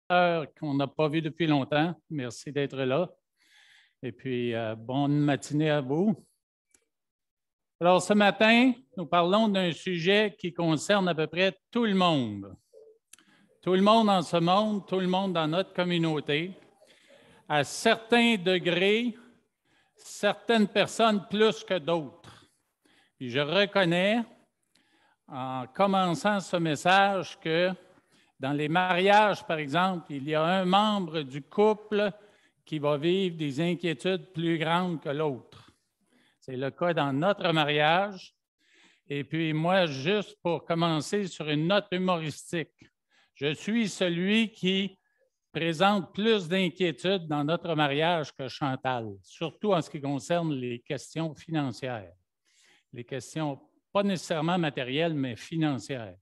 qu'on n'a pas vu depuis longtemps. Merci d'être là. Et puis, bonne matinée à vous. Alors, ce matin, nous parlons d'un sujet qui concerne à peu près tout le monde. Tout le monde dans ce monde, tout le monde dans notre communauté. À certains degrés, certaines personnes plus que d'autres. Puis je reconnais, en commençant ce message, que dans les mariages, par exemple, il y a un membre du couple qui va vivre des inquiétudes plus grandes que l'autre. C'est le cas dans notre mariage. Et puis moi, juste pour commencer sur une note humoristique, je suis celui qui présente plus d'inquiétudes dans notre mariage que Chantal, surtout en ce qui concerne les questions financières. Les questions pas nécessairement matérielles, mais financières.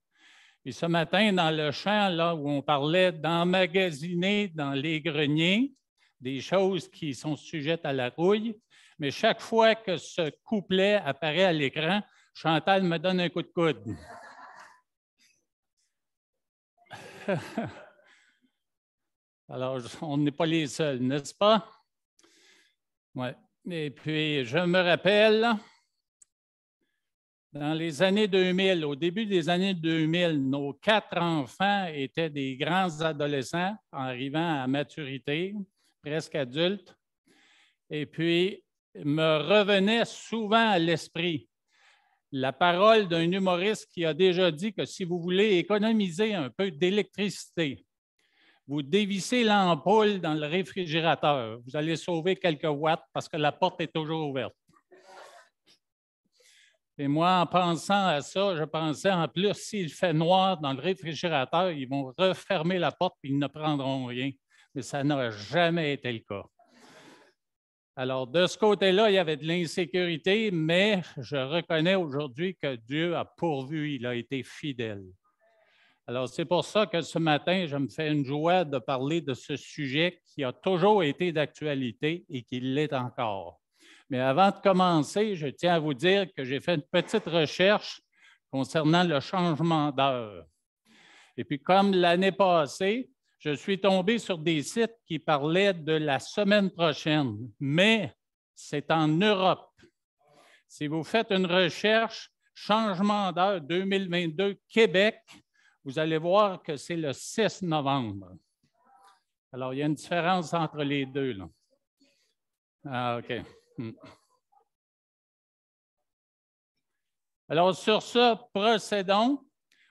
Et ce matin, dans le champ, là où on parlait d'emmagasiner dans les greniers des choses qui sont sujettes à la rouille, mais chaque fois que ce couplet apparaît à l'écran, Chantal me donne un coup de coude. Alors, on n'est pas les seuls, n'est-ce pas? Oui. Et puis, je me rappelle, dans les années 2000, au début des années 2000, nos 4 enfants étaient des grands adolescents arrivant à maturité, presque adultes. Et puis, me revenait souvent à l'esprit la parole d'un humoriste qui a déjà dit que si vous voulez économiser un peu d'électricité, vous dévissez l'ampoule dans le réfrigérateur. Vous allez sauver quelques watts parce que la porte est toujours ouverte. Et moi, en pensant à ça, je pensais en plus, s'il fait noir dans le réfrigérateur, ils vont refermer la porte et ils ne prendront rien. Mais ça n'a jamais été le cas. Alors, de ce côté-là, il y avait de l'insécurité, mais je reconnais aujourd'hui que Dieu a pourvu, il a été fidèle. Alors, c'est pour ça que ce matin, je me fais une joie de parler de ce sujet qui a toujours été d'actualité et qui l'est encore. Mais avant de commencer, je tiens à vous dire que j'ai fait une petite recherche concernant le changement d'heure. Et puis, comme l'année passée, je suis tombé sur des sites qui parlaient de la semaine prochaine, mais c'est en Europe. Si vous faites une recherche, changement d'heure 2022 Québec, vous allez voir que c'est le 6 novembre. Alors, il y a une différence entre les deux, là. Ah, OK. Alors, sur ce, procédons.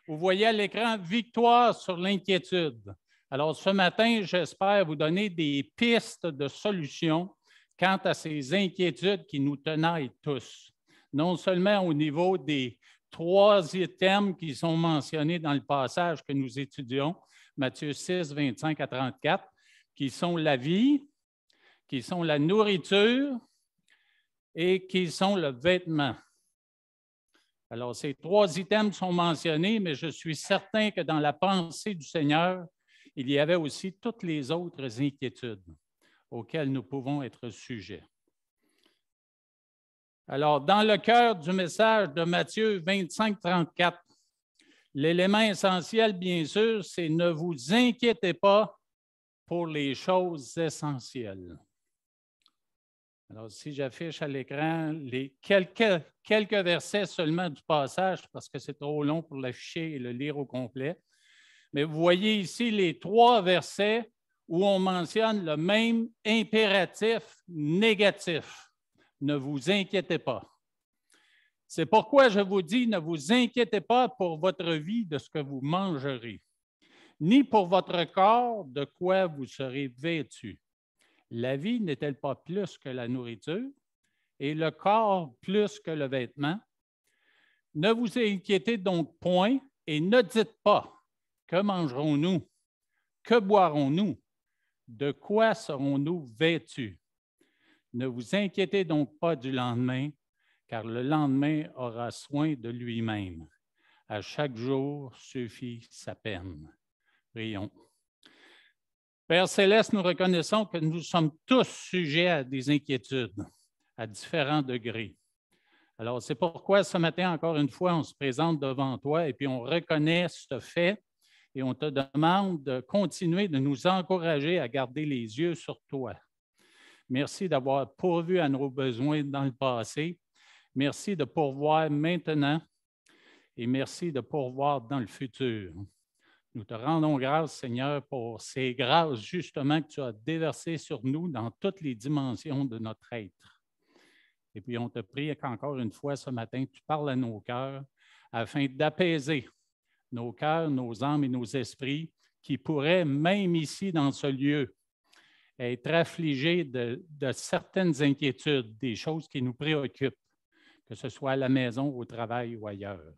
Vous voyez à l'écran « Victoire sur l'inquiétude ». Alors, ce matin, j'espère vous donner des pistes de solutions quant à ces inquiétudes qui nous tenaillent tous. Non seulement au niveau des 3 items qui sont mentionnés dans le passage que nous étudions, Matthieu 6, 25 à 34, qui sont la vie, qui sont la nourriture et qui sont le vêtement. Alors, ces 3 items sont mentionnés, mais je suis certain que dans la pensée du Seigneur, il y avait aussi toutes les autres inquiétudes auxquelles nous pouvons être sujets. Alors, dans le cœur du message de Matthieu 25, 34, l'élément essentiel, bien sûr, c'est « Ne vous inquiétez pas pour les choses essentielles ». Alors, si j'affiche à l'écran les quelques versets seulement du passage, parce que c'est trop long pour l'afficher et le lire au complet, mais vous voyez ici les 3 versets où on mentionne le même impératif négatif. Ne vous inquiétez pas. C'est pourquoi je vous dis, ne vous inquiétez pas pour votre vie de ce que vous mangerez, ni pour votre corps de quoi vous serez vêtus. La vie n'est-elle pas plus que la nourriture et le corps plus que le vêtement? Ne vous inquiétez donc point et ne dites pas « Que mangerons-nous? Que boirons-nous? De quoi serons-nous vêtus? » Ne vous inquiétez donc pas du lendemain, car le lendemain aura soin de lui-même. À chaque jour suffit sa peine. Prions. Père Céleste, nous reconnaissons que nous sommes tous sujets à des inquiétudes à différents degrés. Alors, c'est pourquoi ce matin, encore une fois, on se présente devant toi et puis on reconnaît ce fait et on te demande de continuer de nous encourager à garder les yeux sur toi. Merci d'avoir pourvu à nos besoins dans le passé. Merci de pourvoir maintenant et merci de pourvoir dans le futur. Nous te rendons grâce, Seigneur, pour ces grâces justement que tu as déversées sur nous dans toutes les dimensions de notre être. Et puis, on te prie qu'encore une fois ce matin, tu parles à nos cœurs afin d'apaiser nos cœurs, nos âmes et nos esprits qui pourraient, même ici dans ce lieu, être affligés de certaines inquiétudes, des choses qui nous préoccupent, que ce soit à la maison, au travail ou ailleurs.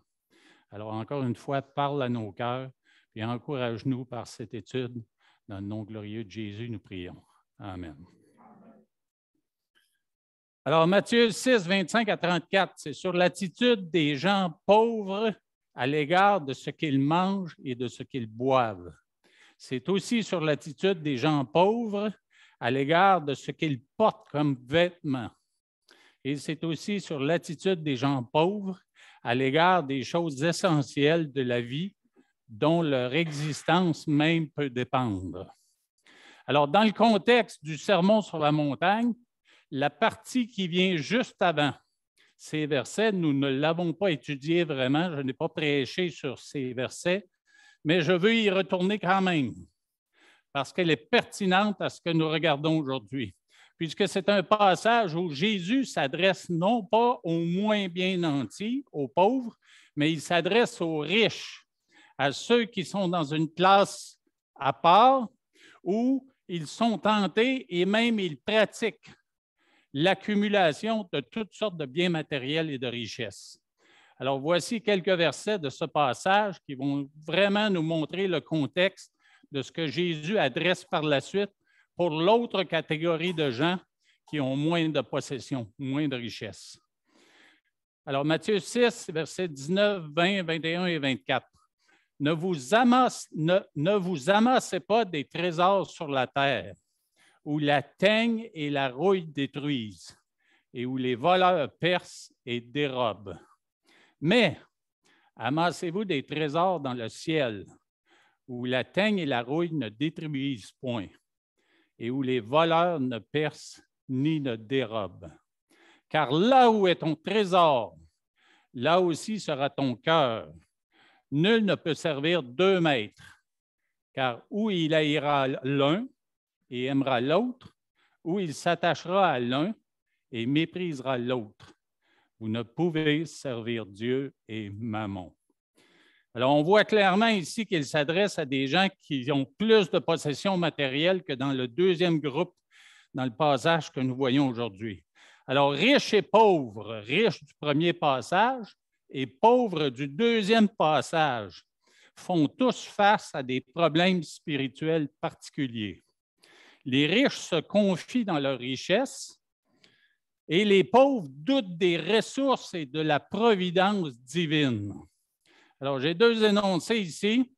Alors, encore une fois, parle à nos cœurs et encourage-nous par cette étude. Dans le nom glorieux de Jésus, nous prions. Amen. Alors, Matthieu 6, 25 à 34, c'est sur l'attitude des gens pauvres à l'égard de ce qu'ils mangent et de ce qu'ils boivent. C'est aussi sur l'attitude des gens pauvres à l'égard de ce qu'ils portent comme vêtements. Et c'est aussi sur l'attitude des gens pauvres à l'égard des choses essentielles de la vie dont leur existence même peut dépendre. Alors, dans le contexte du Sermon sur la montagne, la partie qui vient juste avant ces versets, nous ne l'avons pas étudié vraiment, je n'ai pas prêché sur ces versets, mais je veux y retourner quand même, parce qu'elle est pertinente à ce que nous regardons aujourd'hui, puisque c'est un passage où Jésus s'adresse non pas aux moins bien nantis, aux pauvres, mais il s'adresse aux riches, à ceux qui sont dans une classe à part, où ils sont tentés et même ils pratiquent l'accumulation de toutes sortes de biens matériels et de richesses. Alors, voici quelques versets de ce passage qui vont vraiment nous montrer le contexte de ce que Jésus adresse par la suite pour l'autre catégorie de gens qui ont moins de possessions, moins de richesses. Alors, Matthieu 6, versets 19, 20, 21 et 24. Ne vous amassez pas des trésors sur la terre, où la teigne et la rouille détruisent, et où les voleurs percent et dérobent. Mais amassez-vous des trésors dans le ciel, où la teigne et la rouille ne détruisent point, et où les voleurs ne percent ni ne dérobent. Car là où est ton trésor, là aussi sera ton cœur. Nul ne peut servir deux maîtres, car où il haïra l'un et aimera l'autre, ou il s'attachera à l'un et méprisera l'autre. Vous ne pouvez servir Dieu et Mammon. Alors, on voit clairement ici qu'il s'adresse à des gens qui ont plus de possessions matérielles que dans le deuxième groupe, dans le passage que nous voyons aujourd'hui. Alors, riches et pauvres, riches du premier passage et pauvres du deuxième passage, font tous face à des problèmes spirituels particuliers. Les riches se confient dans leur richesse et les pauvres doutent des ressources et de la providence divine. Alors, j'ai deux énoncés ici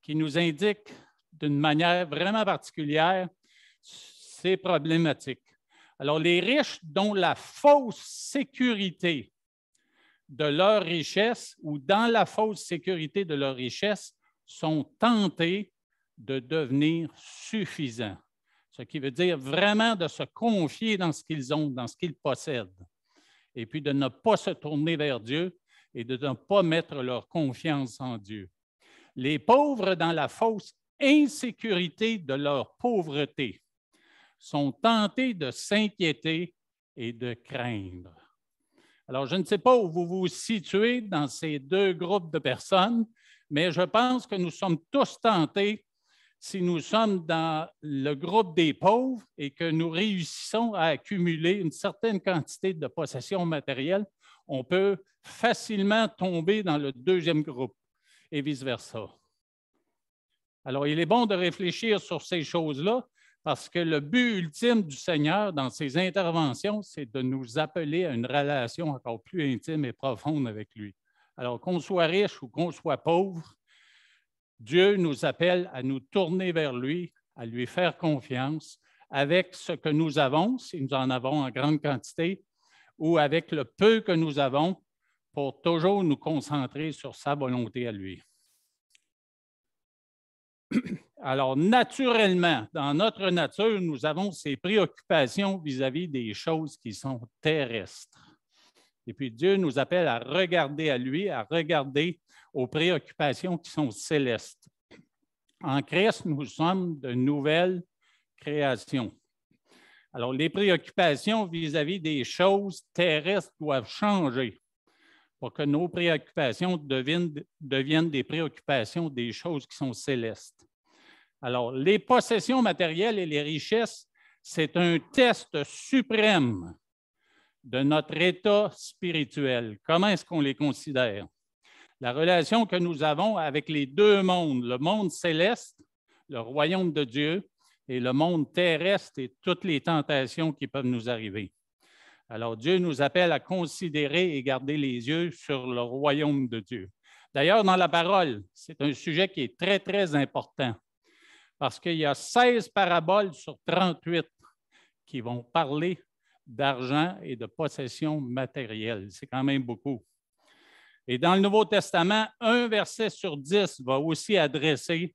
qui nous indiquent d'une manière vraiment particulière ces problématiques. Alors, les riches dont la fausse sécurité de leur richesse ou dans la fausse sécurité de leur richesse sont tentés de devenir suffisants. Ce qui veut dire vraiment de se confier dans ce qu'ils ont, dans ce qu'ils possèdent, et puis de ne pas se tourner vers Dieu et de ne pas mettre leur confiance en Dieu. Les pauvres, dans la fausse insécurité de leur pauvreté, sont tentés de s'inquiéter et de craindre. Alors, je ne sais pas où vous vous situez dans ces deux groupes de personnes, mais je pense que nous sommes tous tentés, si nous sommes dans le groupe des pauvres et que nous réussissons à accumuler une certaine quantité de possessions matérielles, on peut facilement tomber dans le deuxième groupe et vice-versa. Alors, il est bon de réfléchir sur ces choses-là parce que le but ultime du Seigneur dans ses interventions, c'est de nous appeler à une relation encore plus intime et profonde avec lui. Alors, qu'on soit riche ou qu'on soit pauvre, Dieu nous appelle à nous tourner vers lui, à lui faire confiance avec ce que nous avons, si nous en avons en grande quantité, ou avec le peu que nous avons, pour toujours nous concentrer sur sa volonté à lui. Alors, naturellement, dans notre nature, nous avons ces préoccupations vis-à-vis des choses qui sont terrestres. Et puis, Dieu nous appelle à regarder à lui, à regarder aux préoccupations qui sont célestes. En Christ, nous sommes de nouvelles créations. Alors, les préoccupations vis-à-vis des choses terrestres doivent changer pour que nos préoccupations deviennent des préoccupations des choses qui sont célestes. Alors, les possessions matérielles et les richesses, c'est un test suprême de notre état spirituel. Comment est-ce qu'on les considère? La relation que nous avons avec les deux mondes, le monde céleste, le royaume de Dieu, et le monde terrestre et toutes les tentations qui peuvent nous arriver. Alors, Dieu nous appelle à considérer et garder les yeux sur le royaume de Dieu. D'ailleurs, dans la parole, c'est un sujet qui est très, très important parce qu'il y a 16 paraboles sur 38 qui vont parler d'argent et de possession matérielle. C'est quand même beaucoup. Et dans le Nouveau Testament, un verset sur 10 va aussi adresser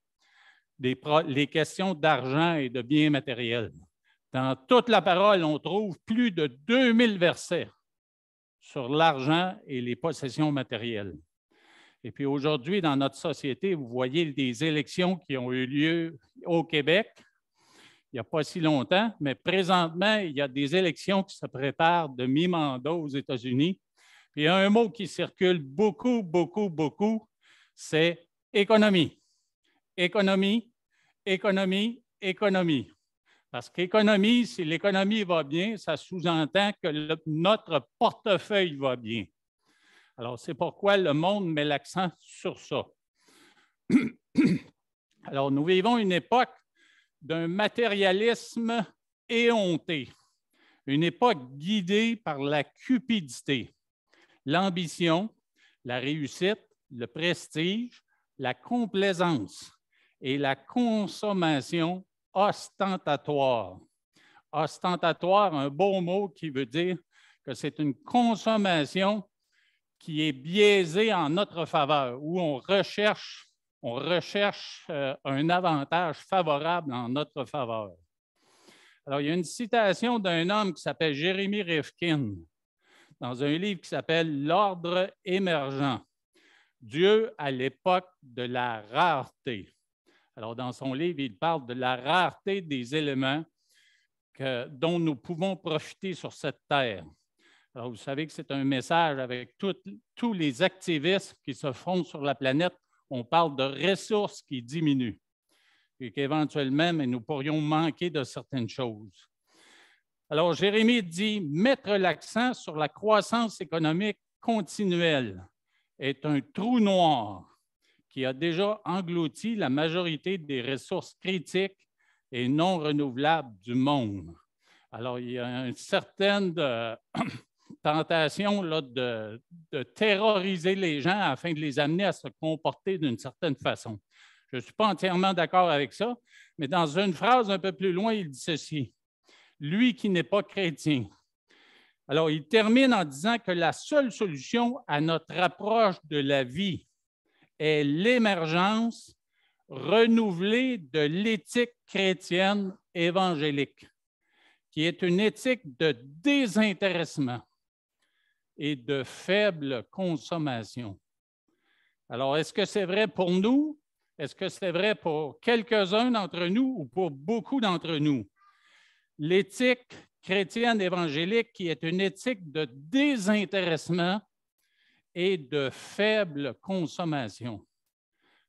les questions d'argent et de biens matériels. Dans toute la parole, on trouve plus de 2000 versets sur l'argent et les possessions matérielles. Et puis aujourd'hui, dans notre société, vous voyez des élections qui ont eu lieu au Québec il n'y a pas si longtemps, mais présentement, il y a des élections qui se préparent de mi-mandat aux États-Unis. Puis il y a un mot qui circule beaucoup, beaucoup, beaucoup, c'est économie. Économie, économie, économie. Parce qu'économie, si l'économie va bien, ça sous-entend que notre portefeuille va bien. Alors, c'est pourquoi le monde met l'accent sur ça. Alors, nous vivons une époque d'un matérialisme éhonté, une époque guidée par la cupidité, l'ambition, la réussite, le prestige, la complaisance et la consommation ostentatoire. Ostentatoire, un beau mot qui veut dire que c'est une consommation qui est biaisée en notre faveur, où on recherche un avantage favorable en notre faveur. Alors, il y a une citation d'un homme qui s'appelle Jeremy Rifkin dans un livre qui s'appelle « L'ordre émergent. Dieu à l'époque de la rareté ». Alors, dans son livre, il parle de la rareté des éléments dont nous pouvons profiter sur cette terre. Alors, vous savez que c'est un message avec tous les activistes qui se font sur la planète. On parle de ressources qui diminuent et qu'éventuellement, nous pourrions manquer de certaines choses. Alors, Jérémie dit « Mettre l'accent sur la croissance économique continuelle est un trou noir qui a déjà englouti la majorité des ressources critiques et non renouvelables du monde. » Alors, il y a une certaine tentation là, de terroriser les gens afin de les amener à se comporter d'une certaine façon. Je ne suis pas entièrement d'accord avec ça, mais dans une phrase un peu plus loin, il dit ceci. Lui qui n'est pas chrétien. Alors, il termine en disant que la seule solution à notre approche de la vie est l'émergence renouvelée de l'éthique chrétienne évangélique, qui est une éthique de désintéressement et de faible consommation. Alors, est-ce que c'est vrai pour nous? Est-ce que c'est vrai pour quelques-uns d'entre nous ou pour beaucoup d'entre nous? L'éthique chrétienne évangélique qui est une éthique de désintéressement et de faible consommation.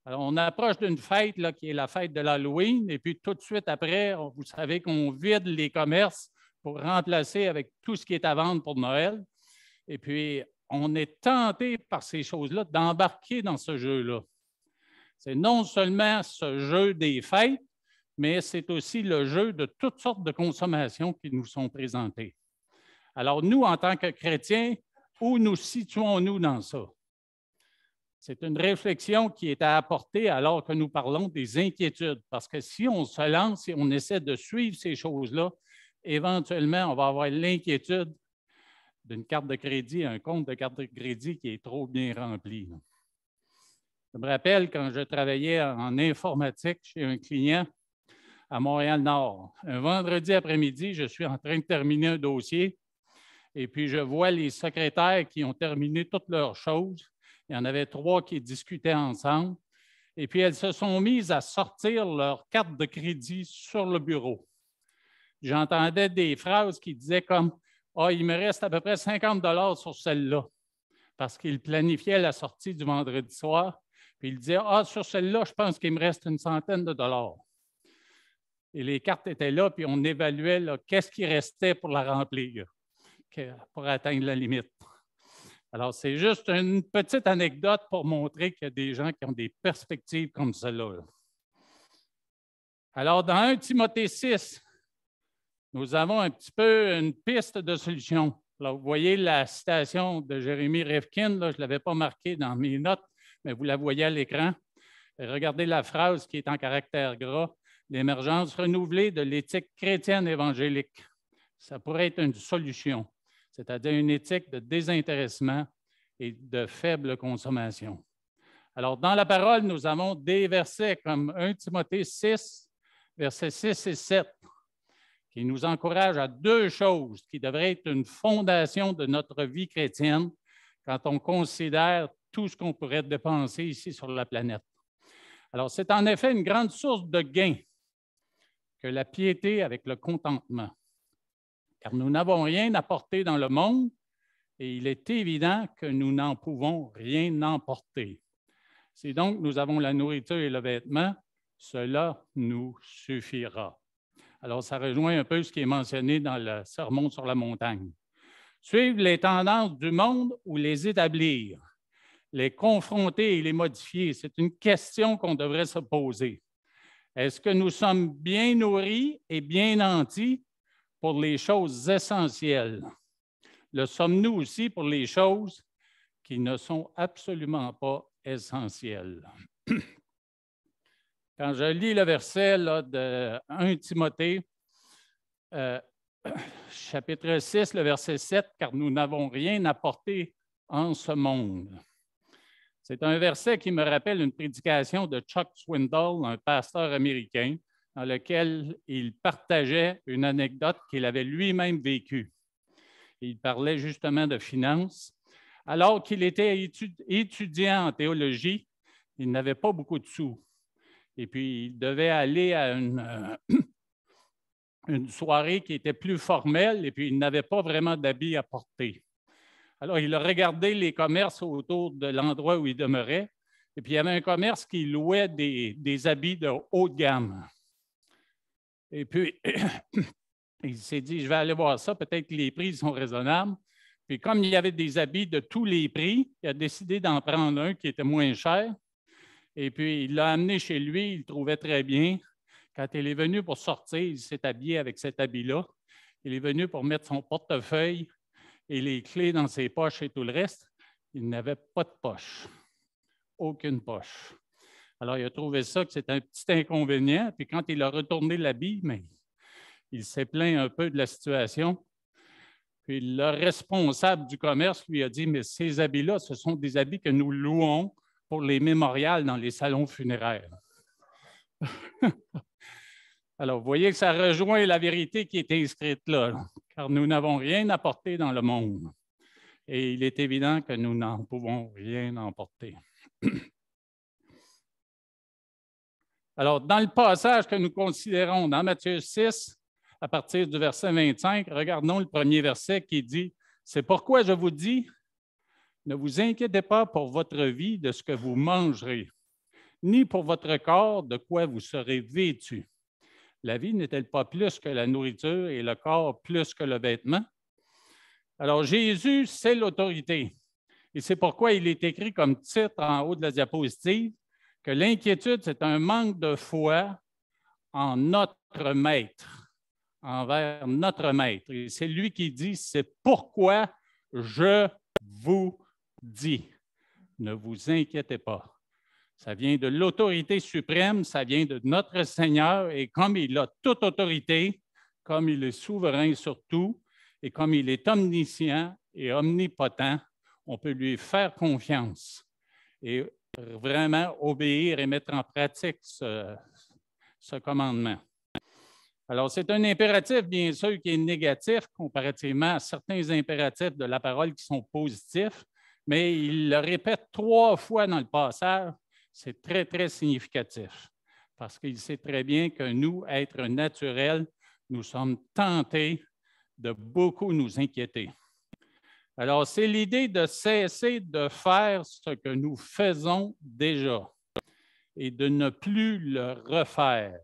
Alors, on approche d'une fête là, qui est la fête de l'Halloween, et puis tout de suite après, vous savez qu'on vide les commerces pour remplacer avec tout ce qui est à vendre pour Noël. Et puis, on est tenté par ces choses-là d'embarquer dans ce jeu-là. C'est non seulement ce jeu des fêtes, mais c'est aussi le jeu de toutes sortes de consommations qui nous sont présentées. Alors, nous, en tant que chrétiens, où nous situons-nous dans ça? C'est une réflexion qui est à apporter alors que nous parlons des inquiétudes, parce que si on se lance et on essaie de suivre ces choses-là, éventuellement, on va avoir l'inquiétude d'une carte de crédit, un compte de carte de crédit qui est trop bien rempli. Je me rappelle quand je travaillais en informatique chez un client à Montréal-Nord. Un vendredi après-midi, je suis en train de terminer un dossier et puis je vois les secrétaires qui ont terminé toutes leurs choses. Il y en avait 3 qui discutaient ensemble. Et puis, elles se sont mises à sortir leur carte de crédit sur le bureau. J'entendais des phrases qui disaient comme « Ah, il me reste à peu près 50 $ sur celle-là », parce qu'ils planifiaient la sortie du vendredi soir. Puis ils disaient « Ah, sur celle-là, je pense qu'il me reste une centaine de dollars. » Et les cartes étaient là, puis on évaluait qu'est-ce qui restait pour la remplir, pour atteindre la limite. Alors, c'est juste une petite anecdote pour montrer qu'il y a des gens qui ont des perspectives comme celle-là. Alors, dans 1 Timothée 6, nous avons un petit peu une piste de solution. Là, vous voyez la citation de Jérémie Rifkin, là, je ne l'avais pas marquée dans mes notes, mais vous la voyez à l'écran. Regardez la phrase qui est en caractère gras, « L'émergence renouvelée de l'éthique chrétienne évangélique ». Ça pourrait être une solution, c'est-à-dire une éthique de désintéressement et de faible consommation. Alors, dans la parole, nous avons des versets comme 1 Timothée 6, versets 6 et 7, qui nous encouragent à 2 choses qui devraient être une fondation de notre vie chrétienne quand on considère tout ce qu'on pourrait dépenser ici sur la planète. Alors, c'est en effet une grande source de gain que la piété avec le contentement, car nous n'avons rien apporté dans le monde et il est évident que nous n'en pouvons rien emporter. Si donc nous avons la nourriture et le vêtement, cela nous suffira. Alors, ça rejoint un peu ce qui est mentionné dans le Sermon sur la montagne. Suivre les tendances du monde ou les établir, les confronter et les modifier, c'est une question qu'on devrait se poser. Est-ce que nous sommes bien nourris et bien nantis pour les choses essentielles? Le sommes-nous aussi pour les choses qui ne sont absolument pas essentielles? Quand je lis le verset là, de 1 Timothée, chapitre 6, le verset 7, « Car nous n'avons rien apporté en ce monde ». C'est un verset qui me rappelle une prédication de Chuck Swindoll, un pasteur américain, dans lequel il partageait une anecdote qu'il avait lui-même vécue. Il parlait justement de finances. Alors qu'il était étudiant en théologie, il n'avait pas beaucoup de sous. Et puis, il devait aller à une soirée qui était plus formelle et puis il n'avait pas vraiment d'habits à porter. Alors, il a regardé les commerces autour de l'endroit où il demeurait et puis il y avait un commerce qui louait des habits de haute gamme. Et puis, il s'est dit, je vais aller voir ça, peut-être que les prix sont raisonnables. Puis comme il y avait des habits de tous les prix, il a décidé d'en prendre un qui était moins cher. Et puis, il l'a amené chez lui, il le trouvait très bien. Quand il est venu pour sortir, il s'est habillé avec cet habit-là. Il est venu pour mettre son portefeuille et les clés dans ses poches et tout le reste. Il n'avait pas de poche, aucune poche. Alors, il a trouvé ça que c'était un petit inconvénient. Puis quand il a retourné l'habit, mais il s'est plaint un peu de la situation. Puis le responsable du commerce lui a dit, mais ces habits-là, ce sont des habits que nous louons pour les mémorials dans les salons funéraires. Alors, vous voyez que ça rejoint la vérité qui est inscrite là, car nous n'avons rien apporté dans le monde. Et il est évident que nous n'en pouvons rien emporter. Alors, dans le passage que nous considérons dans Matthieu 6, à partir du verset 25, regardons le premier verset qui dit « C'est pourquoi je vous dis, ne vous inquiétez pas pour votre vie de ce que vous mangerez, ni pour votre corps de quoi vous serez vêtus. La vie n'est-elle pas plus que la nourriture et le corps plus que le vêtement? » Alors, Jésus, c'est l'autorité. Et c'est pourquoi il est écrit comme titre en haut de la diapositive que l'inquiétude, c'est un manque de foi en notre maître, envers notre maître. Et c'est lui qui dit, c'est pourquoi je vous dis, ne vous inquiétez pas. Ça vient de l'autorité suprême, ça vient de notre Seigneur, et comme il a toute autorité, comme il est souverain sur tout, et comme il est omniscient et omnipotent, on peut lui faire confiance et vraiment obéir et mettre en pratique ce commandement. Alors, c'est un impératif, bien sûr, qui est négatif comparativement à certains impératifs de la parole qui sont positifs, mais il le répète 3 fois dans le passage. C'est très, très significatif parce qu'il sait très bien que nous, êtres naturels, nous sommes tentés de beaucoup nous inquiéter. Alors, c'est l'idée de cesser de faire ce que nous faisons déjà et de ne plus le refaire.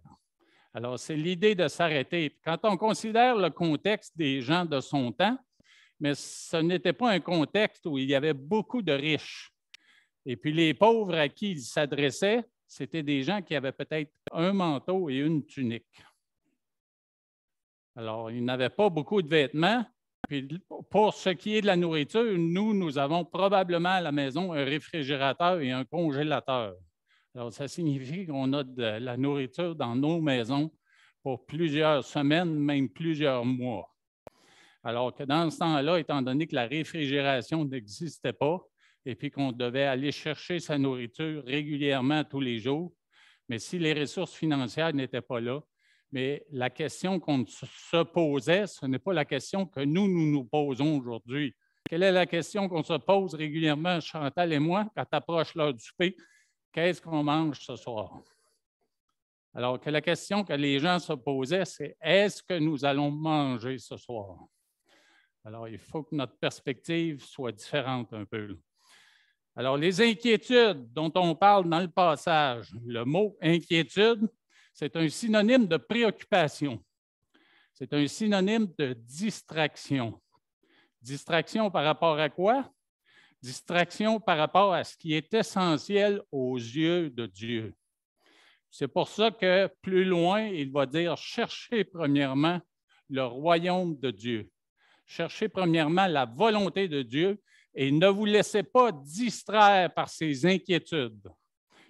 Alors, c'est l'idée de s'arrêter. Quand on considère le contexte des gens de son temps, mais ce n'était pas un contexte où il y avait beaucoup de riches. Et puis les pauvres à qui il s'adressait, c'était des gens qui avaient peut-être un manteau et une tunique. Alors, ils n'avaient pas beaucoup de vêtements. Puis pour ce qui est de la nourriture, nous avons probablement à la maison un réfrigérateur et un congélateur. Alors, ça signifie qu'on a de la nourriture dans nos maisons pour plusieurs semaines, même plusieurs mois. Alors que dans ce temps-là, étant donné que la réfrigération n'existait pas et puis qu'on devait aller chercher sa nourriture régulièrement tous les jours, mais si les ressources financières n'étaient pas là, mais la question qu'on se posait, ce n'est pas la question que nous posons aujourd'hui. Quelle est la question qu'on se pose régulièrement, Chantal et moi, quand approche l'heure du souper? Qu'est-ce qu'on mange ce soir? Alors que la question que les gens se posaient, c'est est-ce que nous allons manger ce soir? Alors, il faut que notre perspective soit différente un peu. Alors, les inquiétudes dont on parle dans le passage, le mot inquiétude, c'est un synonyme de préoccupation. C'est un synonyme de distraction. Distraction par rapport à quoi? Distraction par rapport à ce qui est essentiel aux yeux de Dieu. C'est pour ça que plus loin, il va dire « Cherchez premièrement le royaume de Dieu. Cherchez premièrement la volonté de Dieu et ne vous laissez pas distraire par ces inquiétudes,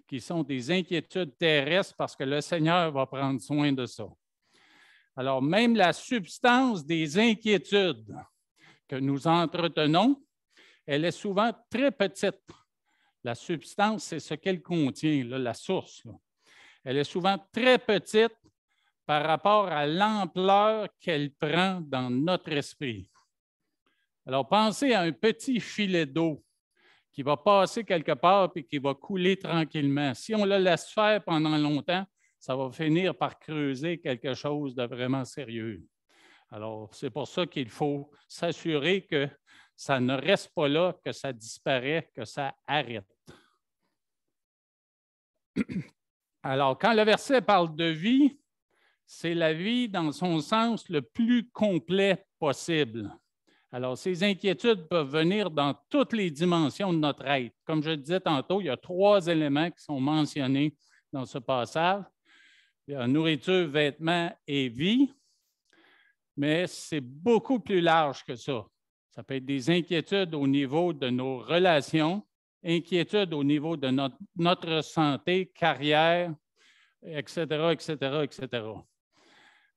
qui sont des inquiétudes terrestres parce que le Seigneur va prendre soin de ça. » Alors, même la substance des inquiétudes que nous entretenons, elle est souvent très petite. La substance, c'est ce qu'elle contient, là, la source. Là. Elle est souvent très petite par rapport à l'ampleur qu'elle prend dans notre esprit. Alors, pensez à un petit filet d'eau qui va passer quelque part et qui va couler tranquillement. Si on le laisse faire pendant longtemps, ça va finir par creuser quelque chose de vraiment sérieux. Alors, c'est pour ça qu'il faut s'assurer que ça ne reste pas là, que ça disparaît, que ça arrête. Alors, quand le verset parle de vie, c'est la vie dans son sens le plus complet possible. Alors, ces inquiétudes peuvent venir dans toutes les dimensions de notre être. Comme je le disais tantôt, il y a 3 éléments qui sont mentionnés dans ce passage. Il y a nourriture, vêtements et vie, mais c'est beaucoup plus large que ça. Ça peut être des inquiétudes au niveau de nos relations, inquiétudes au niveau de notre santé, carrière, etc., etc., etc.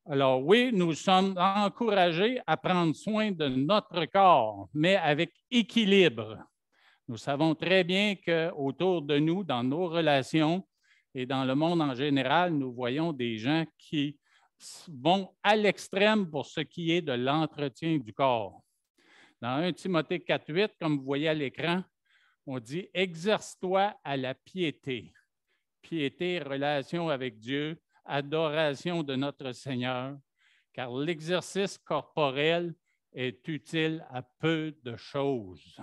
Alors oui, nous sommes encouragés à prendre soin de notre corps, mais avec équilibre. Nous savons très bien qu'autour de nous, dans nos relations et dans le monde en général, nous voyons des gens qui vont à l'extrême pour ce qui est de l'entretien du corps. Dans 1 Timothée 4,8, comme vous voyez à l'écran, on dit « Exerce-toi à la piété ». Piété, relation avec Dieu, adoration de notre Seigneur, car l'exercice corporel est utile à peu de choses,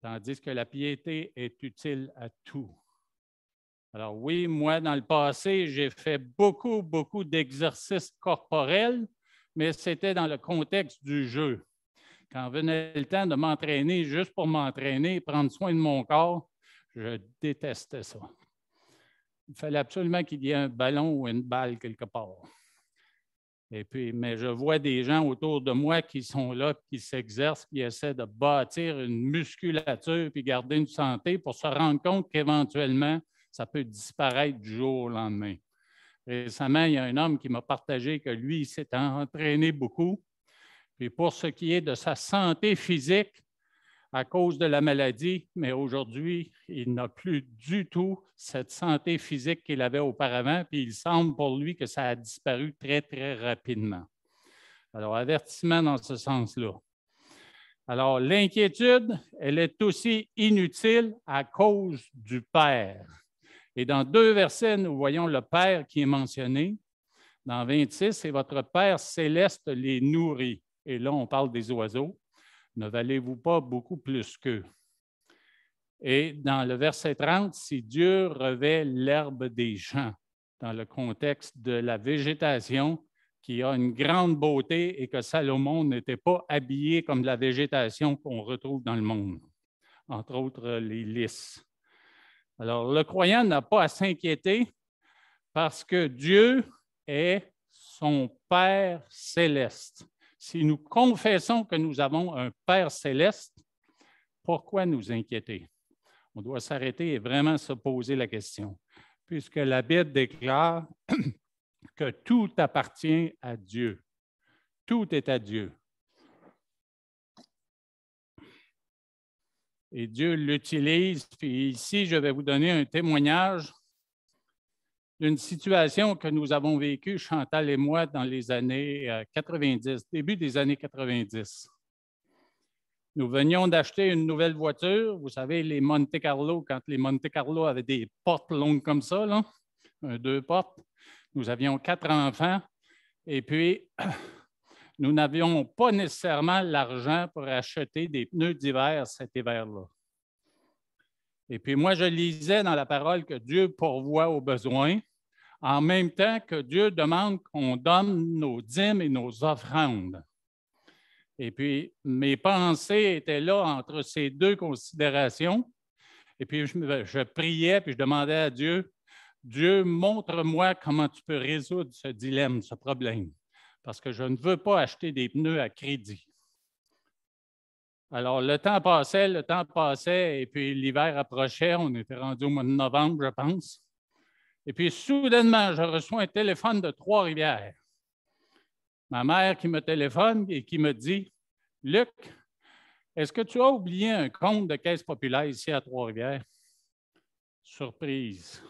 tandis que la piété est utile à tout. Alors oui, moi, dans le passé, j'ai fait beaucoup d'exercices corporels, mais c'était dans le contexte du jeu. Quand venait le temps de m'entraîner juste pour m'entraîner, prendre soin de mon corps, je détestais ça. Il fallait absolument qu'il y ait un ballon ou une balle quelque part. Et puis, mais je vois des gens autour de moi qui sont là, qui s'exercent, qui essaient de bâtir une musculature puis garder une santé pour se rendre compte qu'éventuellement, ça peut disparaître du jour au lendemain. Récemment, il y a un homme qui m'a partagé que lui, il s'est entraîné beaucoup. Puis pour ce qui est de sa santé physique, à cause de la maladie, mais aujourd'hui, il n'a plus du tout cette santé physique qu'il avait auparavant, puis il semble pour lui que ça a disparu très, très rapidement. Alors, avertissement dans ce sens-là. Alors, l'inquiétude, elle est aussi inutile à cause du Père. Et dans 2 versets, nous voyons le Père qui est mentionné. Dans 26, et votre Père céleste les nourrit. Et là, on parle des oiseaux. Ne valez-vous pas beaucoup plus qu'eux? Et dans le verset 30, si Dieu revêt l'herbe des champs, dans le contexte de la végétation, qui a une grande beauté et que Salomon n'était pas habillé comme la végétation qu'on retrouve dans le monde, entre autres les lys. Alors, le croyant n'a pas à s'inquiéter parce que Dieu est son Père céleste. Si nous confessons que nous avons un Père céleste, pourquoi nous inquiéter? On doit s'arrêter et vraiment se poser la question, puisque la Bible déclare que tout appartient à Dieu. Tout est à Dieu. Et Dieu l'utilise. Puis ici, je vais vous donner un témoignage d'une situation que nous avons vécue, Chantal et moi, dans les années 90, début des années 90. Nous venions d'acheter une nouvelle voiture. Vous savez, les Monte Carlo, quand les Monte Carlo avaient des portes longues comme ça, là, 2 portes. Nous avions 4 enfants et puis nous n'avions pas nécessairement l'argent pour acheter des pneus d'hiver cet hiver-là. Et puis moi, je lisais dans la parole que Dieu pourvoit aux besoins, en même temps que Dieu demande qu'on donne nos dîmes et nos offrandes. Et puis, mes pensées étaient là entre ces 2 considérations. Et puis, je priais, puis je demandais à Dieu, Dieu, montre-moi comment tu peux résoudre ce dilemme, ce problème, parce que je ne veux pas acheter des pneus à crédit. Alors, le temps passait, et puis l'hiver approchait. On était rendu au mois de novembre, je pense. Et puis, soudainement, je reçois un téléphone de Trois-Rivières. Ma mère qui me téléphone et qui me dit, « Luc, est-ce que tu as oublié un compte de Caisse populaire ici à Trois-Rivières? » Surprise.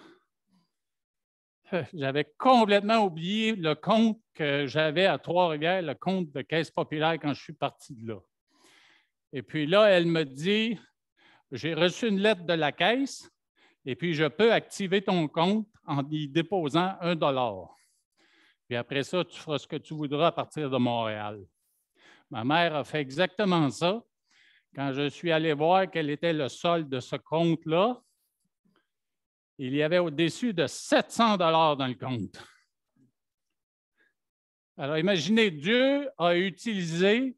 J'avais complètement oublié le compte que j'avais à Trois-Rivières, le compte de Caisse populaire quand je suis parti de là. Et puis là, elle me dit, « J'ai reçu une lettre de la Caisse et puis je peux activer ton compte en y déposant $1. Puis après ça, tu feras ce que tu voudras à partir de Montréal. » Ma mère a fait exactement ça. Quand je suis allé voir quel était le solde de ce compte-là, il y avait au-dessus de 700 $ dans le compte. Alors, imaginez, Dieu a utilisé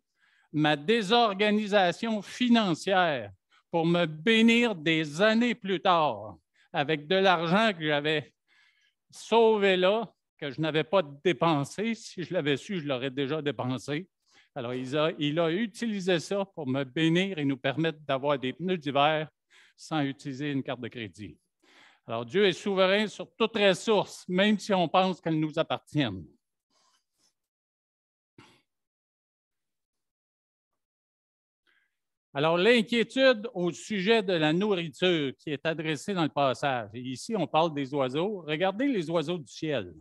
ma désorganisation financière pour me bénir des années plus tard avec de l'argent que j'avais sauvé là, que je n'avais pas dépensé. Si je l'avais su, je l'aurais déjà dépensé. Alors, il a utilisé ça pour me bénir et nous permettre d'avoir des pneus d'hiver sans utiliser une carte de crédit. Alors, Dieu est souverain sur toute ressource, même si on pense qu'elles nous appartiennent. Alors, l'inquiétude au sujet de la nourriture qui est adressée dans le passage. Et ici, on parle des oiseaux. Regardez les oiseaux du ciel.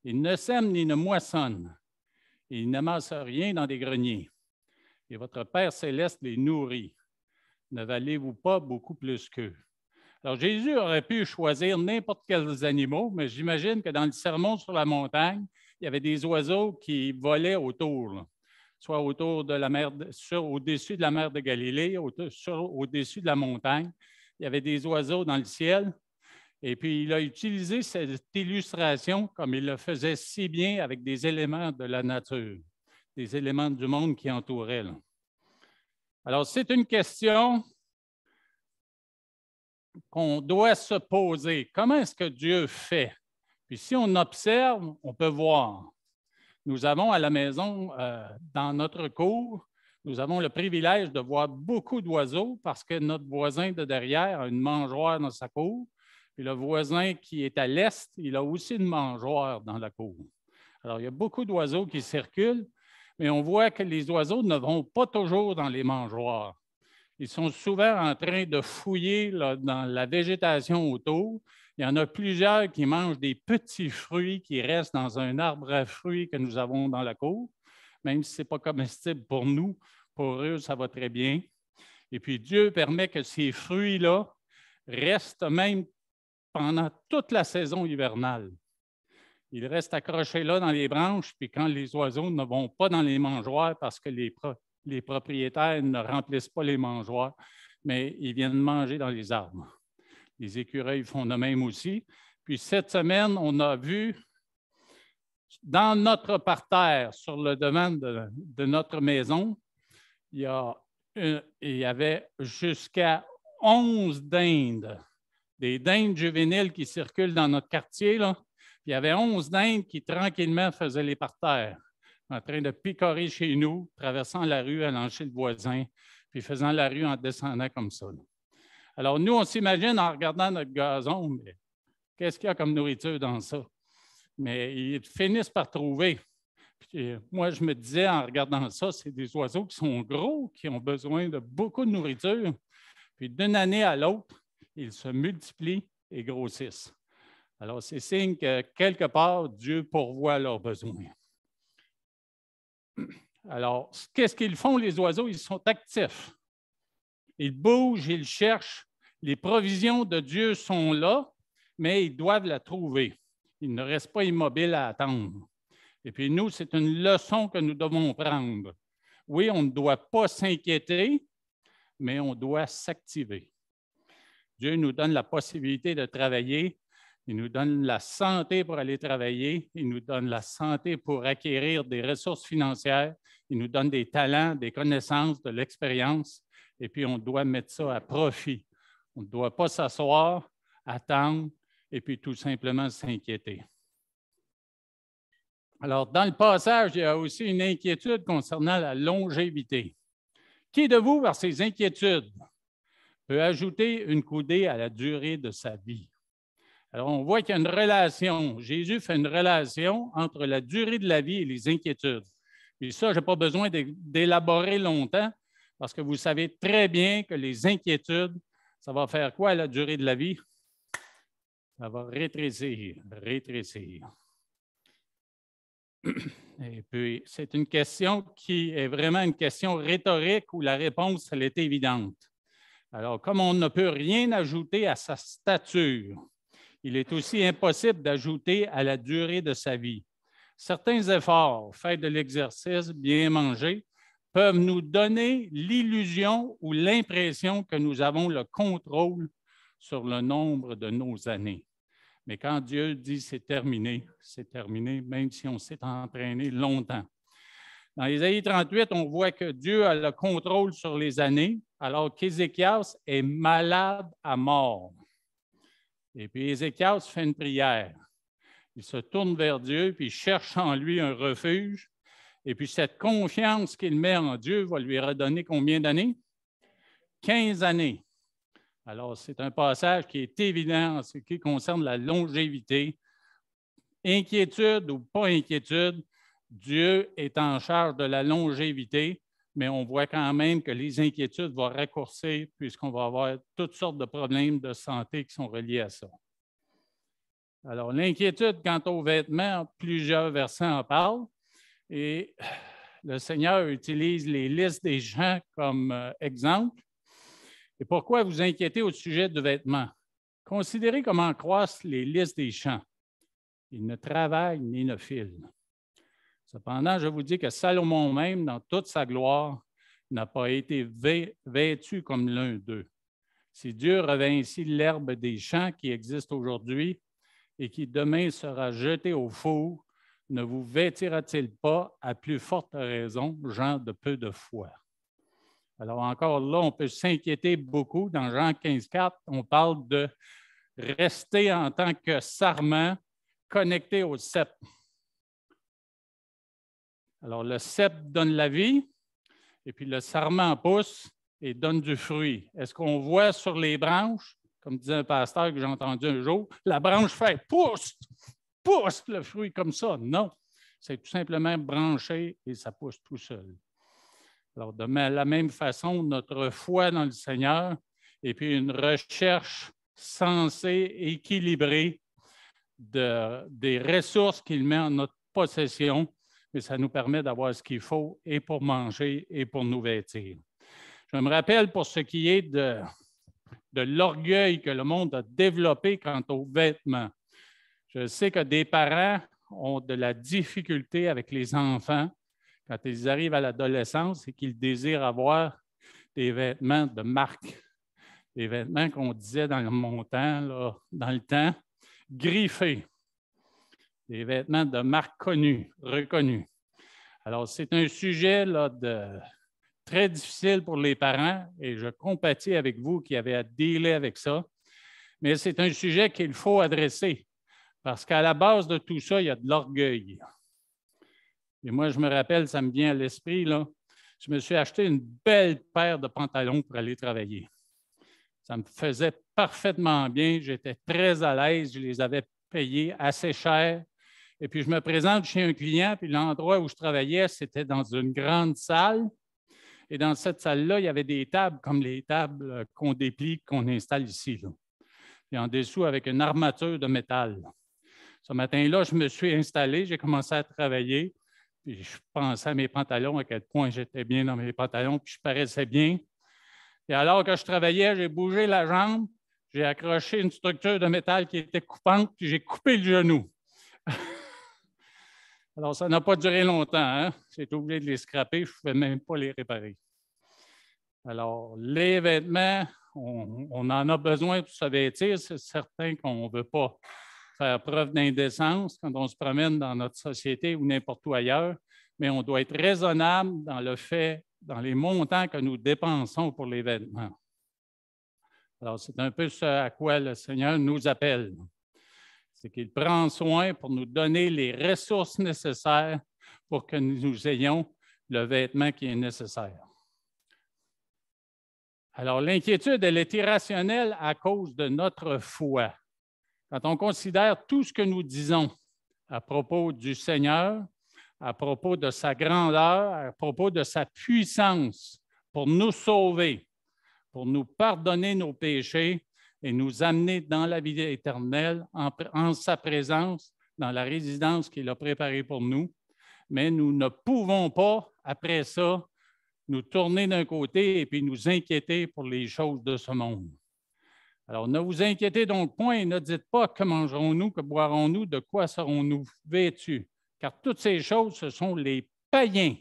Ils ne sèment ni ne moissonnent. Ils n'amassent rien dans des greniers. Et votre Père céleste les nourrit. Ne valez-vous pas beaucoup plus qu'eux? Alors, Jésus aurait pu choisir n'importe quels animaux, mais j'imagine que dans le sermon sur la montagne, il y avait des oiseaux qui volaient autour, là. Soit autour de la mer, au-dessus de la mer de Galilée, au-dessus de la montagne. Il y avait des oiseaux dans le ciel. Et puis, il a utilisé cette illustration comme il le faisait si bien avec des éléments de la nature, des éléments du monde qui entouraient, là. Alors, c'est une question qu'on doit se poser. Comment est-ce que Dieu fait? Puis si on observe, on peut voir. Nous avons à la maison, dans notre cour, nous avons le privilège de voir beaucoup d'oiseaux parce que notre voisin de derrière a une mangeoire dans sa cour. Puis le voisin qui est à l'est, il a aussi une mangeoire dans la cour. Alors, il y a beaucoup d'oiseaux qui circulent, mais on voit que les oiseaux ne vont pas toujours dans les mangeoires. Ils sont souvent en train de fouiller là, dans la végétation autour. Il y en a plusieurs qui mangent des petits fruits qui restent dans un arbre à fruits que nous avons dans la cour. Même si ce n'est pas comestible pour nous, pour eux, ça va très bien. Et puis, Dieu permet que ces fruits-là restent même pendant toute la saison hivernale. Ils restent accrochés là dans les branches, puis quand les oiseaux ne vont pas dans les mangeoires parce que les propriétaires ne remplissent pas les mangeoires, mais ils viennent manger dans les arbres. Les écureuils font de même aussi. Puis cette semaine, on a vu dans notre parterre, sur le devant de notre maison, il y avait jusqu'à 11 dindes, des dindes juvéniles qui circulent dans notre quartier, là. Puis il y avait 11 dindes qui tranquillement faisaient les parterres, en train de picorer chez nous, traversant la rue, allant chez le voisin, puis faisant la rue en descendant comme ça, là. Alors, nous, on s'imagine en regardant notre gazon, mais qu'est-ce qu'il y a comme nourriture dans ça? Mais ils finissent par trouver. Puis, moi, je me disais en regardant ça, c'est des oiseaux qui sont gros, qui ont besoin de beaucoup de nourriture. Puis, d'une année à l'autre, ils se multiplient et grossissent. Alors, c'est signe que quelque part, Dieu pourvoit leurs besoins. Alors, qu'est-ce qu'ils font, les oiseaux? Ils sont actifs. Ils bougent, ils cherchent. Les provisions de Dieu sont là, mais ils doivent la trouver. Ils ne restent pas immobiles à attendre. Et puis nous, c'est une leçon que nous devons prendre. Oui, on ne doit pas s'inquiéter, mais on doit s'activer. Dieu nous donne la possibilité de travailler. Il nous donne la santé pour aller travailler. Il nous donne la santé pour acquérir des ressources financières. Il nous donne des talents, des connaissances, de l'expérience. Et puis, on doit mettre ça à profit. On ne doit pas s'asseoir, attendre et puis tout simplement s'inquiéter. Alors, dans le passage, il y a aussi une inquiétude concernant la longévité. Qui de vous, par ses inquiétudes, peut ajouter une coudée à la durée de sa vie? Alors, on voit qu'il y a une relation. Jésus fait une relation entre la durée de la vie et les inquiétudes. Et ça, je n'ai pas besoin d'élaborer longtemps parce que vous savez très bien que les inquiétudes, ça va faire quoi à la durée de la vie? Ça va rétrécir, rétrécir. Et puis, c'est une question qui est vraiment une question rhétorique où la réponse, elle est évidente. Alors, comme on ne peut rien ajouter à sa stature, il est aussi impossible d'ajouter à la durée de sa vie. Certains efforts, faits de l'exercice, bien manger, peuvent nous donner l'illusion ou l'impression que nous avons le contrôle sur le nombre de nos années. Mais quand Dieu dit c'est terminé, même si on s'est entraîné longtemps. Dans Ésaïe 38, on voit que Dieu a le contrôle sur les années, alors qu'Ézéchias est malade à mort. Et puis Ézéchias fait une prière. Il se tourne vers Dieu, puis il cherche en lui un refuge. Et puis cette confiance qu'il met en Dieu va lui redonner combien d'années? 15 années. Alors, c'est un passage qui est évident en ce qui concerne la longévité. Inquiétude ou pas inquiétude, Dieu est en charge de la longévité, mais on voit quand même que les inquiétudes vont raccourcir puisqu'on va avoir toutes sortes de problèmes de santé qui sont reliés à ça. Alors, l'inquiétude quant aux vêtements, plusieurs versets en parlent et le Seigneur utilise les listes des gens comme exemple. Et pourquoi vous inquiétez au sujet du vêtement? Considérez comment croissent les listes des champs. Ils ne travaillent ni ne filent. Cependant, je vous dis que Salomon même, dans toute sa gloire, n'a pas été vêtu comme l'un d'eux. Si Dieu revêt ainsi l'herbe des champs qui existe aujourd'hui et qui demain sera jetée au four, ne vous vêtira-t-il pas à plus forte raison, gens de peu de foi? Alors encore là, on peut s'inquiéter beaucoup. Dans Jean 15,4, on parle de rester en tant que sarment connecté au cep. Alors le cep donne la vie, et puis le sarment pousse et donne du fruit. Est-ce qu'on voit sur les branches, comme disait un pasteur que j'ai entendu un jour, la branche fait pousse le fruit comme ça? Non, c'est tout simplement branché et ça pousse tout seul. Alors, de la même façon, notre foi dans le Seigneur et puis une recherche sensée, équilibrée des ressources qu'il met en notre possession, mais ça nous permet d'avoir ce qu'il faut et pour manger et pour nous vêtir. Je me rappelle pour ce qui est de l'orgueil que le monde a développé quant aux vêtements. Je sais que des parents ont de la difficulté avec les enfants quand ils arrivent à l'adolescence et qu'ils désirent avoir des vêtements de marque, des vêtements qu'on disait dans mon temps, là, dans le temps, griffés, des vêtements de marque connue, reconnue. Alors, c'est un sujet là, très difficile pour les parents et je compatis avec vous qui avez à dealer avec ça, mais c'est un sujet qu'il faut adresser parce qu'à la base de tout ça, il y a de l'orgueil. Et moi, je me rappelle, ça me vient à l'esprit, là, je me suis acheté une belle paire de pantalons pour aller travailler. Ça me faisait parfaitement bien, j'étais très à l'aise, je les avais payés assez cher. Et puis, je me présente chez un client, puis l'endroit où je travaillais, c'était dans une grande salle. Et dans cette salle-là, il y avait des tables comme les tables qu'on déplie, qu'on installe ici, là. Et en dessous, avec une armature de métal. Ce matin-là, je me suis installé, j'ai commencé à travailler. Puis je pensais à mes pantalons, à quel point j'étais bien dans mes pantalons, puis je paraissais bien. Et alors que je travaillais, j'ai bougé la jambe, j'ai accroché une structure de métal qui était coupante, puis j'ai coupé le genou. Alors, ça n'a pas duré longtemps, hein? J'ai été obligé de les scraper, je ne pouvais même pas les réparer. Alors, les vêtements, on en a besoin pour se vêtir. C'est certain qu'on ne veut pas faire preuve d'indécence quand on se promène dans notre société ou n'importe où ailleurs, mais on doit être raisonnable dans le fait, dans les montants que nous dépensons pour les vêtements. Alors, c'est un peu ce à quoi le Seigneur nous appelle. C'est qu'il prend soin pour nous donner les ressources nécessaires pour que nous ayons le vêtement qui est nécessaire. Alors, l'inquiétude, elle est irrationnelle à cause de notre foi. Quand on considère tout ce que nous disons à propos du Seigneur, à propos de sa grandeur, à propos de sa puissance pour nous sauver, pour nous pardonner nos péchés et nous amener dans la vie éternelle en sa présence, dans la résidence qu'il a préparée pour nous. Mais nous ne pouvons pas, après ça, nous tourner d'un côté et puis nous inquiéter pour les choses de ce monde. Alors, ne vous inquiétez donc point et ne dites pas que mangerons-nous, que boirons-nous, de quoi serons-nous vêtus, car toutes ces choses, ce sont les païens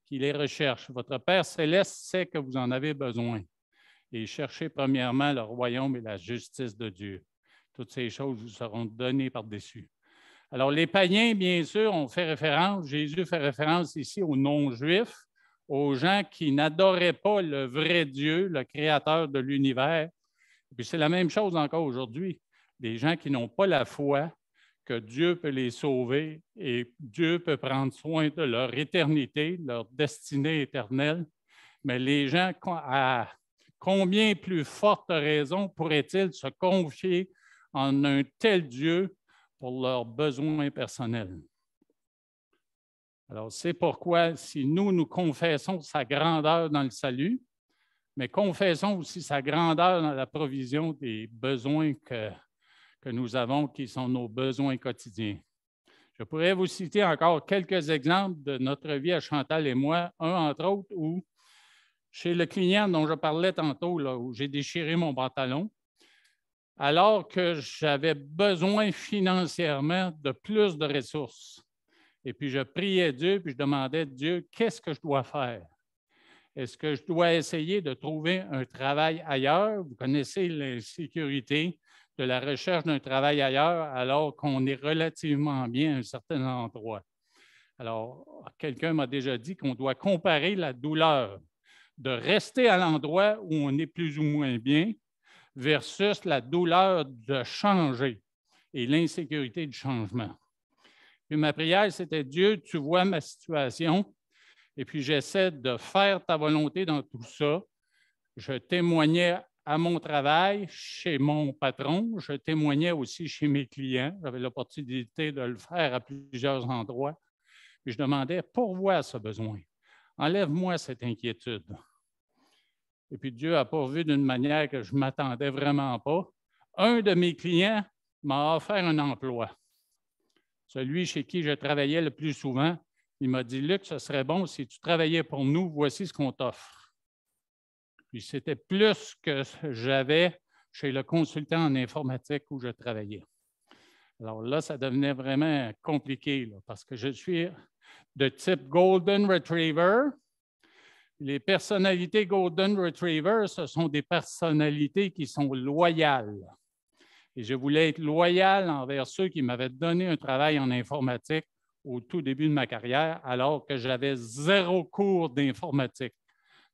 qui les recherchent. Votre Père céleste sait que vous en avez besoin. Et cherchez premièrement le royaume et la justice de Dieu. Toutes ces choses vous seront données par-dessus. Alors, les païens, bien sûr, ont fait référence, Jésus fait référence ici aux non-juifs, aux gens qui n'adoraient pas le vrai Dieu, le créateur de l'univers. Et puis c'est la même chose encore aujourd'hui. Des gens qui n'ont pas la foi que Dieu peut les sauver et Dieu peut prendre soin de leur éternité, de leur destinée éternelle. Mais les gens, à combien plus forte raison pourraient-ils se confier en un tel Dieu pour leurs besoins personnels? Alors, c'est pourquoi, si nous confessons sa grandeur dans le salut, mais confessons aussi sa grandeur dans la provision des besoins que nous avons, qui sont nos besoins quotidiens. Je pourrais vous citer encore quelques exemples de notre vie à Chantal et moi, un entre autres où, chez le client dont je parlais tantôt, là, où j'ai déchiré mon pantalon, alors que j'avais besoin financièrement de plus de ressources. Et puis, je priais Dieu, puis je demandais à Dieu, qu'est-ce que je dois faire? Est-ce que je dois essayer de trouver un travail ailleurs? Vous connaissez l'insécurité de la recherche d'un travail ailleurs alors qu'on est relativement bien à un certain endroit. Alors, quelqu'un m'a déjà dit qu'on doit comparer la douleur de rester à l'endroit où on est plus ou moins bien versus la douleur de changer et l'insécurité du changement. Puis ma prière, c'était « Dieu, tu vois ma situation et puis j'essaie de faire ta volonté dans tout ça. » Je témoignais à mon travail, chez mon patron, je témoignais aussi chez mes clients. J'avais l'opportunité de le faire à plusieurs endroits. Puis je demandais « Pourvois ce besoin. » enlève-moi cette inquiétude. Et puis Dieu a pourvu d'une manière que je ne m'attendais vraiment pas. Un de mes clients m'a offert un emploi. Celui chez qui je travaillais le plus souvent, il m'a dit, Luc, ce serait bon si tu travaillais pour nous, voici ce qu'on t'offre. Puis c'était plus que j'avais chez le consultant en informatique où je travaillais. Alors là, ça devenait vraiment compliqué là, parce que je suis de type Golden Retriever. Les personnalités Golden Retriever, ce sont des personnalités qui sont loyales. Et je voulais être loyal envers ceux qui m'avaient donné un travail en informatique au tout début de ma carrière, alors que j'avais 0 cours d'informatique.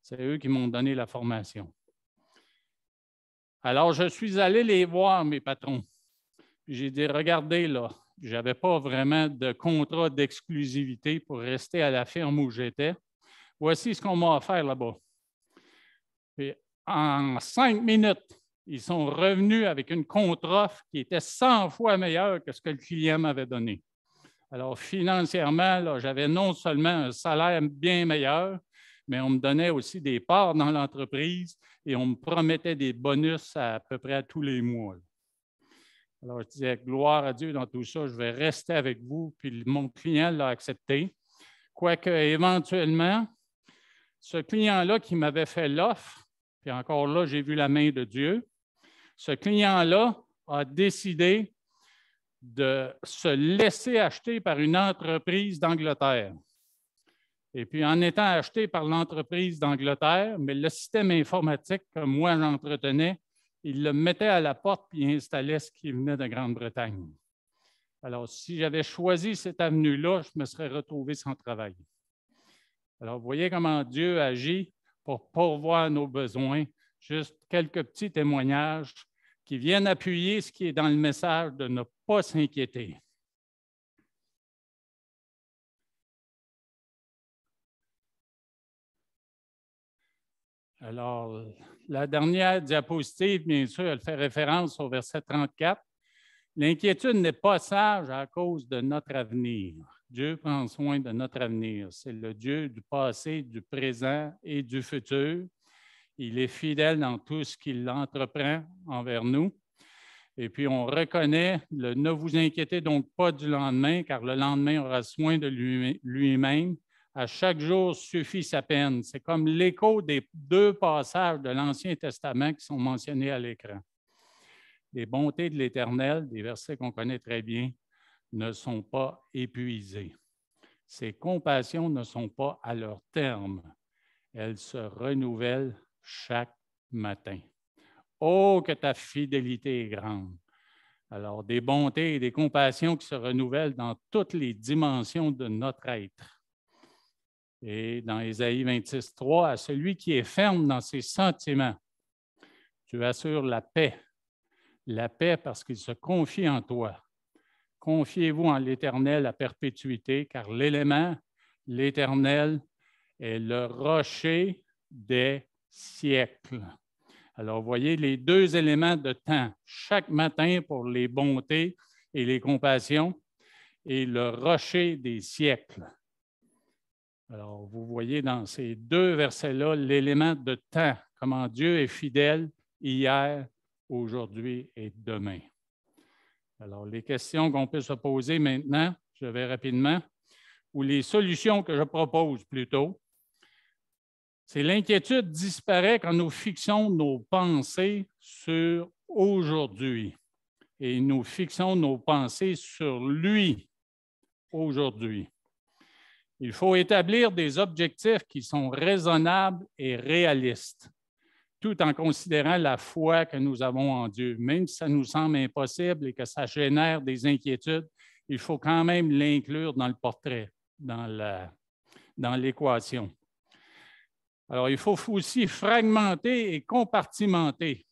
C'est eux qui m'ont donné la formation. Alors, je suis allé les voir, mes patrons. J'ai dit, regardez là, je n'avais pas vraiment de contrat d'exclusivité pour rester à la firme où j'étais. Voici ce qu'on m'a offert là-bas. Puis, en 5 minutes, ils sont revenus avec une contre-offre qui était 100 fois meilleure que ce que le client m'avait donné. Alors, financièrement, j'avais non seulement un salaire bien meilleur, mais on me donnait aussi des parts dans l'entreprise et on me promettait des bonus à peu près à tous les mois. Alors, je disais, gloire à Dieu dans tout ça, je vais rester avec vous. Puis mon client l'a accepté. Quoique, éventuellement, ce client-là qui m'avait fait l'offre, puis encore là, j'ai vu la main de Dieu, ce client-là a décidé de se laisser acheter par une entreprise d'Angleterre. Et puis, en étant acheté par l'entreprise d'Angleterre, mais le système informatique que moi j'entretenais, il le mettait à la porte puis installait ce qui venait de Grande-Bretagne. Alors, si j'avais choisi cette avenue-là, je me serais retrouvé sans travail. Alors, vous voyez comment Dieu agit pour pourvoir nos besoins. Juste quelques petits témoignages qui viennent appuyer ce qui est dans le message de ne pas s'inquiéter. Alors, la dernière diapositive, bien sûr, elle fait référence au verset 34. L'inquiétude n'est pas sage à cause de notre avenir. Dieu prend soin de notre avenir. C'est le Dieu du passé, du présent et du futur. Il est fidèle dans tout ce qu'il entreprend envers nous. Et puis, on reconnaît le « ne vous inquiétez donc pas du lendemain, car le lendemain aura soin de lui-même. À chaque jour suffit sa peine. » C'est comme l'écho des 2 passages de l'Ancien Testament qui sont mentionnés à l'écran. Les bontés de l'Éternel, des versets qu'on connaît très bien, ne sont pas épuisées. Ses compassions ne sont pas à leur terme. Elles se renouvellent chaque matin. Oh, que ta fidélité est grande! Alors, des bontés et des compassions qui se renouvellent dans toutes les dimensions de notre être. Et dans Ésaïe 26, 3, à celui qui est ferme dans ses sentiments, tu assures la paix. La paix parce qu'il se confie en toi. Confiez-vous en l'Éternel à perpétuité, car l'élément, l'Éternel, est le rocher des siècles. Alors, vous voyez les 2 éléments de temps, chaque matin pour les bontés et les compassions, et le rocher des siècles. Alors, vous voyez dans ces 2 versets-là l'élément de temps, comment Dieu est fidèle hier, aujourd'hui et demain. Alors, les questions qu'on peut se poser maintenant, je vais rapidement, ou les solutions que je propose plutôt, c'est l'inquiétude disparaît quand nous fixons nos pensées sur aujourd'hui et nous fixons nos pensées sur lui aujourd'hui. Il faut établir des objectifs qui sont raisonnables et réalistes, tout en considérant la foi que nous avons en Dieu. Même si ça nous semble impossible et que ça génère des inquiétudes, il faut quand même l'inclure dans le portrait, dans l'équation. Alors, il faut aussi fragmenter et compartimenter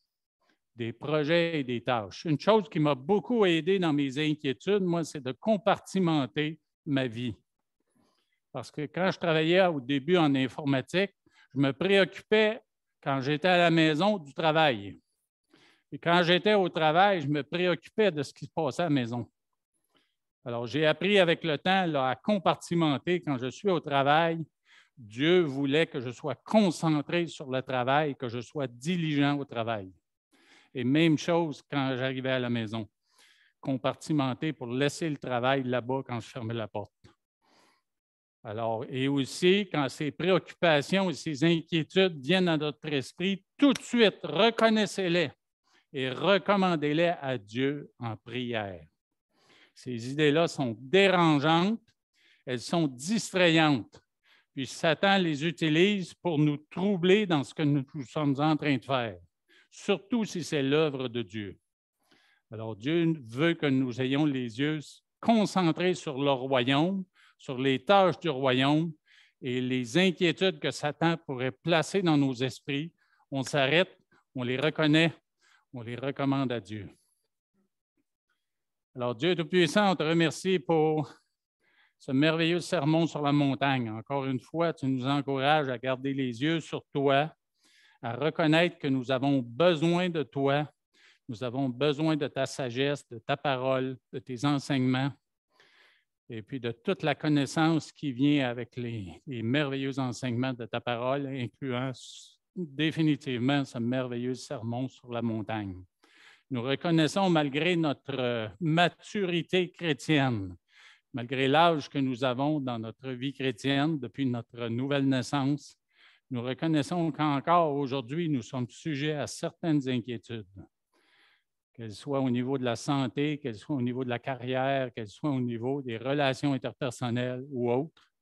des projets et des tâches. Une chose qui m'a beaucoup aidé dans mes inquiétudes, moi, c'est de compartimenter ma vie. Parce que quand je travaillais au début en informatique, je me préoccupais, quand j'étais à la maison, du travail. Et quand j'étais au travail, je me préoccupais de ce qui se passait à la maison. Alors, j'ai appris avec le temps là, à compartimenter quand je suis au travail, Dieu voulait que je sois concentré sur le travail, que je sois diligent au travail. Et même chose quand j'arrivais à la maison, compartimenté pour laisser le travail là-bas quand je fermais la porte. Alors, et aussi, quand ces préoccupations et ces inquiétudes viennent à notre esprit, tout de suite, reconnaissez-les et recommandez-les à Dieu en prière. Ces idées-là sont dérangeantes, elles sont distrayantes, puis Satan les utilise pour nous troubler dans ce que nous sommes en train de faire, surtout si c'est l'œuvre de Dieu. Alors, Dieu veut que nous ayons les yeux concentrés sur le royaume, sur les tâches du royaume et les inquiétudes que Satan pourrait placer dans nos esprits. On s'arrête, on les reconnaît, on les recommande à Dieu. Alors, Dieu Tout-Puissant, on te remercie pour ce merveilleux sermon sur la montagne. Encore une fois, tu nous encourages à garder les yeux sur toi, à reconnaître que nous avons besoin de toi, nous avons besoin de ta sagesse, de ta parole, de tes enseignements, et puis de toute la connaissance qui vient avec les merveilleux enseignements de ta parole, incluant définitivement ce merveilleux sermon sur la montagne. Nous reconnaissons, malgré notre maturité chrétienne, malgré l'âge que nous avons dans notre vie chrétienne depuis notre nouvelle naissance, nous reconnaissons qu'encore aujourd'hui, nous sommes sujets à certaines inquiétudes, qu'elles soient au niveau de la santé, qu'elles soient au niveau de la carrière, qu'elles soient au niveau des relations interpersonnelles ou autres.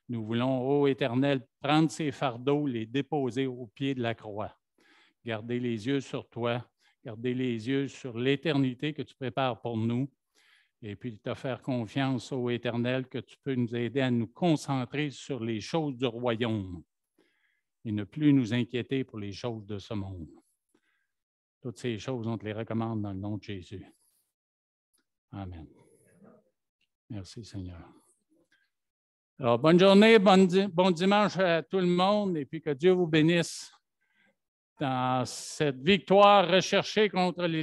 Nous voulons, ô Éternel, prendre ces fardeaux, les déposer au pied de la croix. Garder les yeux sur toi, garder les yeux sur l'éternité que tu prépares pour nous, et puis te faire confiance, ô Éternel, que tu peux nous aider à nous concentrer sur les choses du royaume et ne plus nous inquiéter pour les choses de ce monde. Toutes ces choses, on te les recommande dans le nom de Jésus. Amen. Merci, Seigneur. Alors, bonne journée, bon dimanche à tout le monde, et puis que Dieu vous bénisse dans cette victoire recherchée contre les